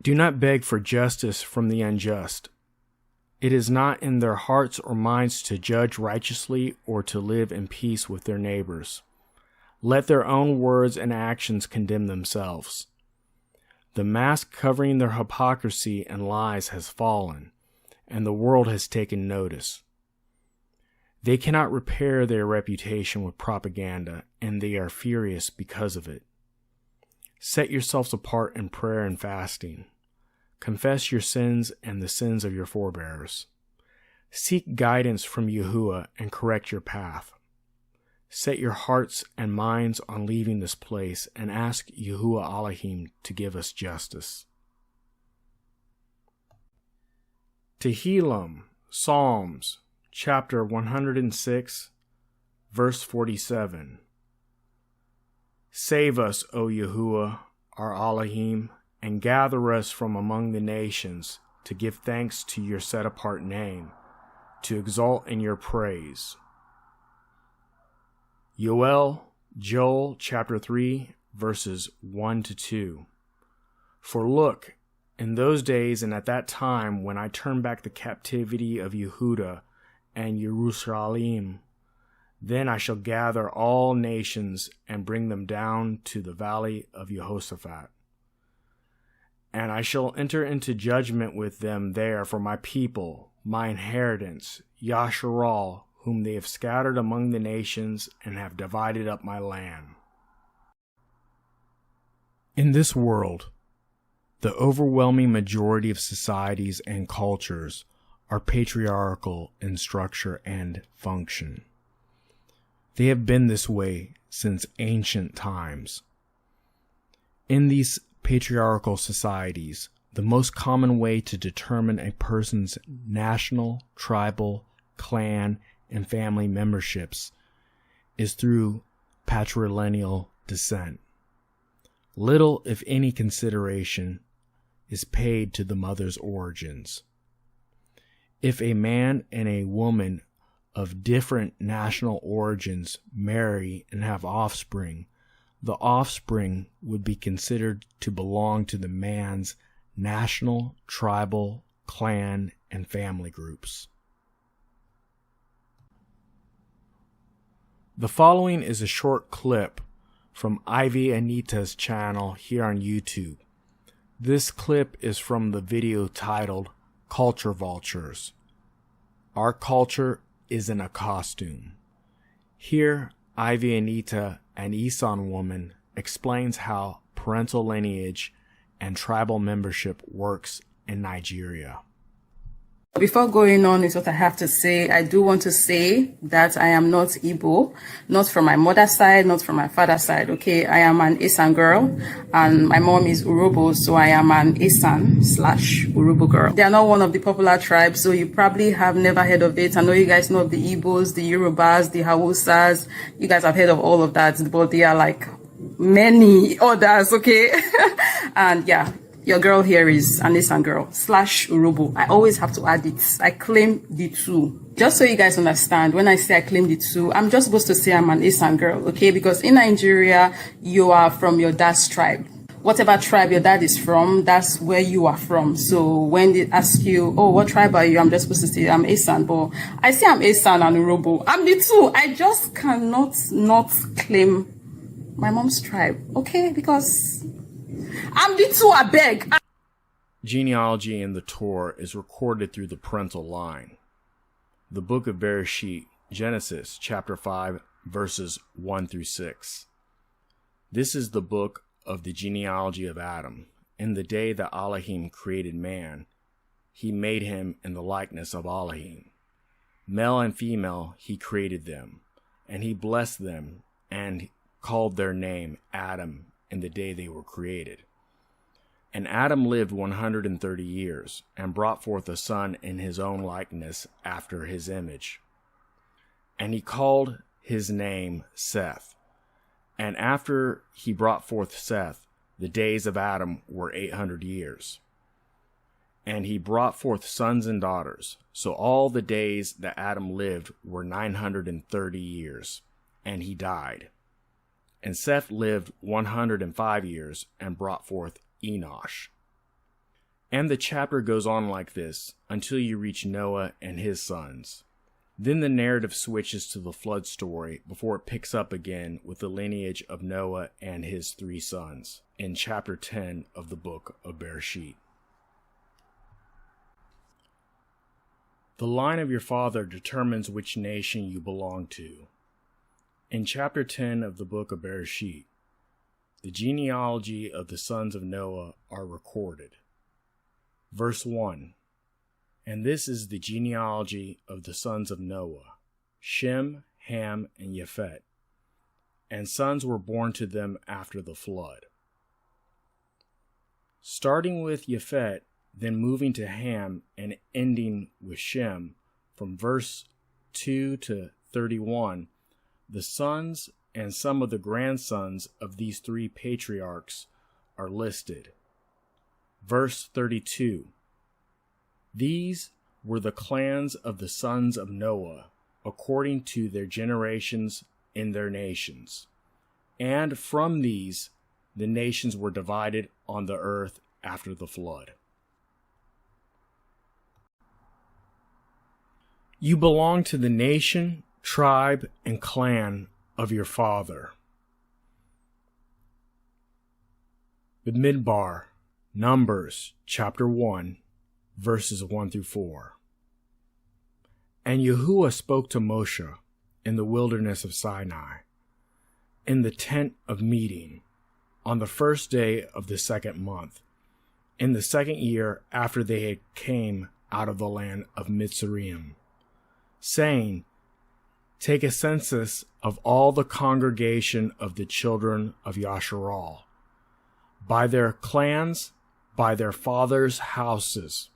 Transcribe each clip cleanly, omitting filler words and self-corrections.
Do not beg for justice from the unjust. It is not in their hearts or minds to judge righteously or to live in peace with their neighbors. Let their own words and actions condemn themselves. The mask covering their hypocrisy and lies has fallen, and the world has taken notice. They cannot repair their reputation with propaganda, and they are furious because of it. Set yourselves apart in prayer and fasting. Confess your sins and the sins of your forebears. Seek guidance from Yahuwah and correct your path. Set your hearts and minds on leaving this place and ask Yahuwah Elohim to give us justice. Tehillim, Psalms, chapter 106, verse 47. Save us, O Yahuwah, our Elohim, and gather us from among the nations to give thanks to your set-apart name, to exalt in your praise. Joel chapter 3, verses 1 to 2. For look, in those days and at that time when I turn back the captivity of Yehuda and Jerusalem, then I shall gather all nations and bring them down to the valley of Jehoshaphat. And I shall enter into judgment with them there for my people, my inheritance, Yasharal, whom they have scattered among the nations and have divided up my land. In this world, the overwhelming majority of societies and cultures are patriarchal in structure and function. They have been this way since ancient times. In these patriarchal societies, the most common way to determine a person's national, tribal, clan, and family memberships is through patrilineal descent. Little, if any, consideration is paid to the mother's origins. If a man and a woman of different national origins marry and have offspring, the offspring would be considered to belong to the man's national, tribal, clan, and family groups. The following is a short clip from Ivy Anita's channel here on YouTube. This clip is from the video titled Culture Vultures. Our culture is in a costume. Here, Ivy Anita, an Isan woman, explains how parental lineage and tribal membership works in Nigeria. Before going on is what I have to say. I do want to say that I am not Igbo, not from my mother's side, not from my father's side. Okay, I am an Isan girl, and my mom is Urobo, so I am an Isan/Urobo girl. They are not one of the popular tribes, so you probably have never heard of it. I know you guys know of the Igbos, the Yorubas, the Hausas. You guys have heard of all of that, but they are like many others. Okay, and yeah. Your girl here is an Isan girl /Urobo. I always have to add it. I claim the two. Just so you guys understand, when I say I claim the two, I'm just supposed to say I'm an Isan girl, okay? Because in Nigeria, you are from your dad's tribe. Whatever tribe your dad is from, that's where you are from. So when they ask you, oh, what tribe are you? I'm just supposed to say I'm Isan. But I say I'm Isan and Urobo. I'm the two. I just cannot not claim my mom's tribe, okay? Because I'm the two, I beg. Genealogy in the Torah is recorded through the parental line. The book of Bereshit, Genesis, chapter 5, verses 1 through 6. This is the book of the genealogy of Adam. In the day that Elohim created man, he made him in the likeness of Elohim. Male and female he created them, and he blessed them, and called their name Adam in the day they were created. And Adam lived 130 years, and brought forth a son in his own likeness after his image. And he called his name Seth. And after he brought forth Seth, the days of Adam were 800 years. And he brought forth sons and daughters. So all the days that Adam lived were 930 years, and he died. And Seth lived 105 years, and brought forth Enosh. And the chapter goes on like this until you reach Noah and his sons. Then the narrative switches to the flood story before it picks up again with the lineage of Noah and his 3 sons in chapter 10 of the book of Bereshit. The line of your father determines which nation you belong to. In chapter 10 of the book of Bereshit, the genealogy of the sons of Noah are recorded. Verse 1. And this is the genealogy of the sons of Noah, Shem, Ham, and Japheth. And sons were born to them after the flood. Starting with Japheth, then moving to Ham and ending with Shem, from verse 2 to 31, the sons and some of the grandsons of these 3 patriarchs are listed. Verse 32. These were the clans of the sons of Noah, according to their generations in their nations. And from these, the nations were divided on the earth after the flood. You belong to the nation, tribe, and clan of your father. Bamidbar, Numbers, chapter 1, verses 1 through 4. And Yahuwah spoke to Moshe in the wilderness of Sinai, in the tent of meeting, on the first day of the 2nd month, in the 2nd year after they had came out of the land of Mitzrayim, saying, Take a census of all the congregation of the children of Yasharal, by their clans, by their fathers' houses,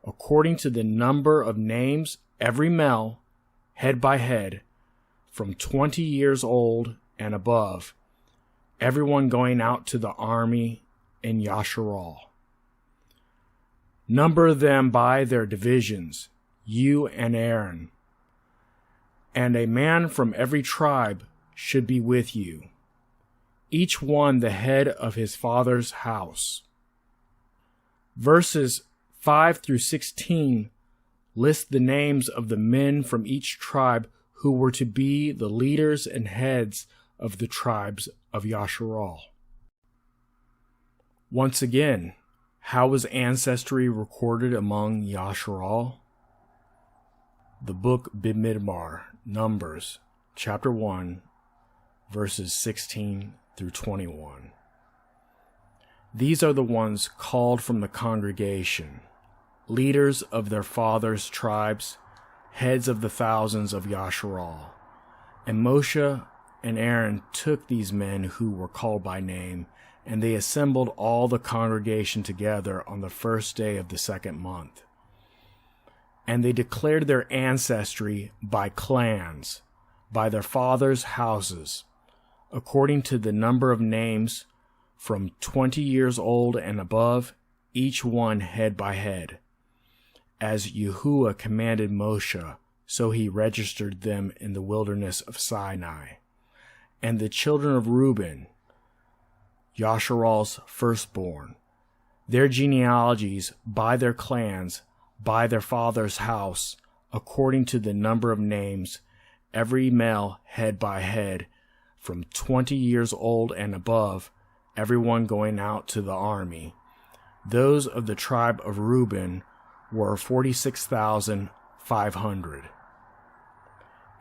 according to the number of names, every male, head by head, from 20 years old and above, everyone going out to the army in Yasharal. Number them by their divisions, you and Aaron. And a man from every tribe should be with you, each one the head of his father's house. Verses 5 through 16 list the names of the men from each tribe who were to be the leaders and heads of the tribes of Yasharal. Once again, how was ancestry recorded among Yasharal? The book Bamidbar, Numbers, chapter 1, verses 16 through 21. These are the ones called from the congregation, leaders of their fathers' tribes, heads of the thousands of Yasharal. And Moshe and Aaron took these men who were called by name, and they assembled all the congregation together on the first day of the 2nd month. And they declared their ancestry by clans, by their fathers' houses, according to the number of names, from 20 years old and above, each one head by head. As Yahuwah commanded Moshe, so he registered them in the wilderness of Sinai. And the children of Reuben, Yasharal's firstborn, their genealogies by their clans, by their father's house, according to the number of names, every male head by head, from 20 years old and above, everyone going out to the army. Those of the tribe of Reuben were 46,500.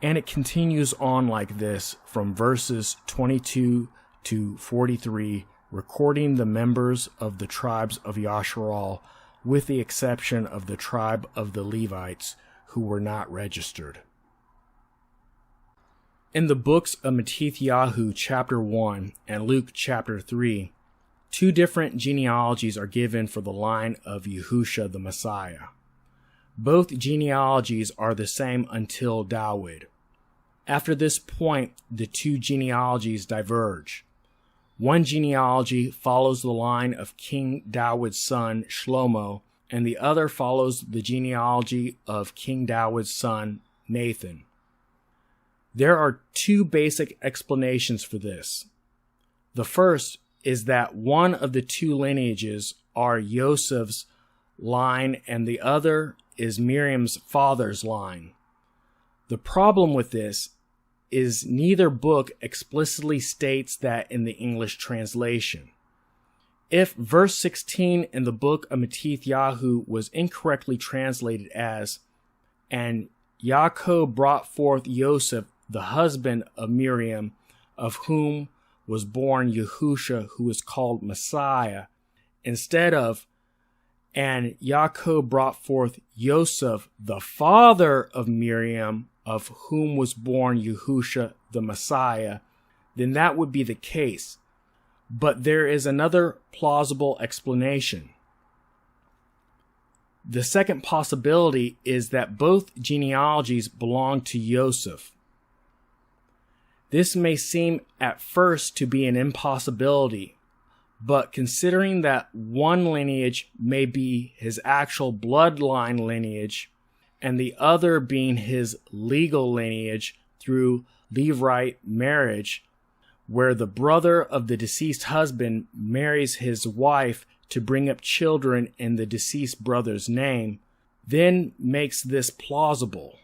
And it continues on like this from verses 22 to 43, recording the members of the tribes of Yasharal, with the exception of the tribe of the Levites, who were not registered. In the books of Matthityahu chapter 1 and Luke chapter 3, 2 different genealogies are given for the line of Yahusha the Messiah. Both genealogies are the same until Dawid. After this point, the 2 genealogies diverge. One genealogy follows the line of King Dawid's son Shlomo, and the other follows the genealogy of King Dawid's son Nathan. There are 2 basic explanations for this. The first is that one of the 2 lineages are Joseph's line, and the other is Miriam's father's line. The problem with this is neither book explicitly states that in the English translation. If verse 16 in the book of Matthew was incorrectly translated as, "And Yaakov brought forth Joseph, the husband of Miriam, of whom was born Yahusha, who is called Messiah," instead of, "And Yaakov brought forth Joseph, the father of Miriam, of whom was born Yahusha, the Messiah," then that would be the case. But there is another plausible explanation. The second possibility is that both genealogies belong to Joseph. This may seem at first to be an impossibility, but considering that one lineage may be his actual bloodline lineage and the other being his legal lineage through Levirate marriage, where the brother of the deceased husband marries his wife to bring up children in the deceased brother's name, then makes this plausible.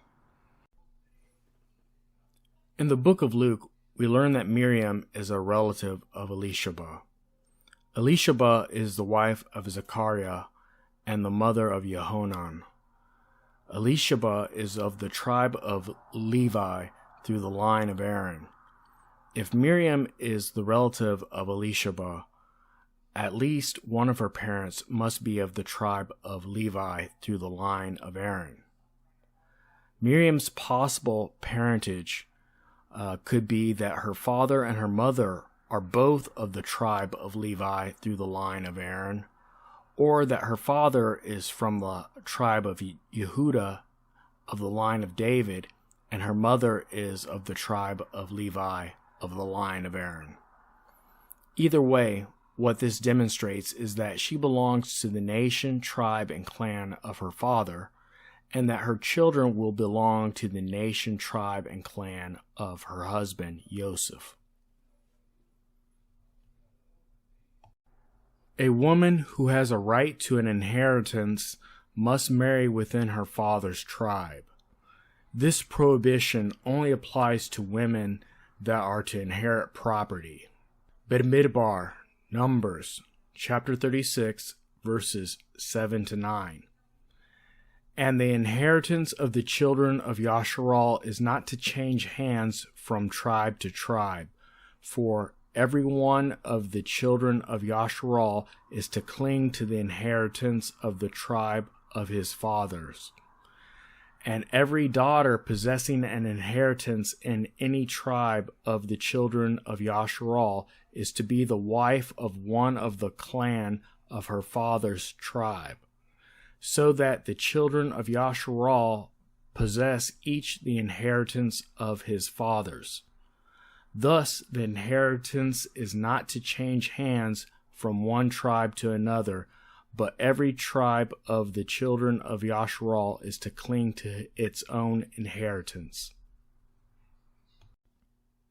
In the book of Luke, we learn that Miriam is a relative of Elisheba. Elisheba is the wife of Zechariah and the mother of Jehonan. Elisheba is of the tribe of Levi through the line of Aaron. If Miriam is the relative of Elisheba, at least one of her parents must be of the tribe of Levi through the line of Aaron. Miriam's possible parentage could be that her father and her mother are both of the tribe of Levi through the line of Aaron, or that her father is from the tribe of Yehuda of the line of David, and her mother is of the tribe of Levi of the line of Aaron. Either way, what this demonstrates is that she belongs to the nation, tribe, and clan of her father, and that her children will belong to the nation, tribe, and clan of her husband, Joseph. A woman who has a right to an inheritance must marry within her father's tribe. This prohibition only applies to women that are to inherit property. Bamidbar, Numbers, chapter 36, verses 7 to 9. And the inheritance of the children of Yasharal is not to change hands from tribe to tribe, for every one of the children of Yasharal is to cling to the inheritance of the tribe of his fathers. And every daughter possessing an inheritance in any tribe of the children of Yasharal is to be the wife of one of the clan of her father's tribe, so that the children of Yasharal possess each the inheritance of his fathers. Thus, the inheritance is not to change hands from one tribe to another, but every tribe of the children of Yasharal is to cling to its own inheritance.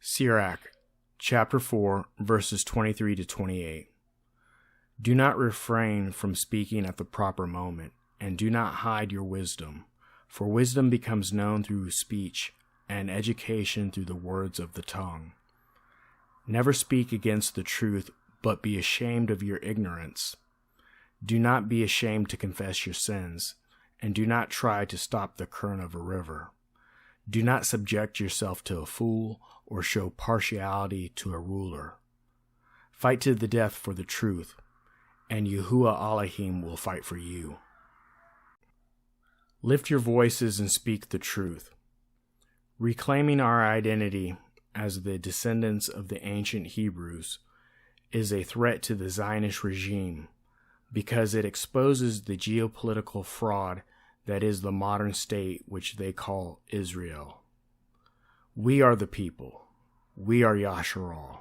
Sirach, chapter 4, verses 23 to 28. Do not refrain from speaking at the proper moment, and do not hide your wisdom, for wisdom becomes known through speech, and education through the words of the tongue. Never speak against the truth, but be ashamed of your ignorance. Do not be ashamed to confess your sins, and do not try to stop the current of a river. Do not subject yourself to a fool, or show partiality to a ruler. Fight to the death for the truth, and Yahuwah Elohim will fight for you. Lift your voices and speak the truth. Reclaiming our identity as the descendants of the ancient Hebrews is a threat to the Zionist regime, because it exposes the geopolitical fraud that is the modern state which they call Israel. We are the people. We are Yasharal.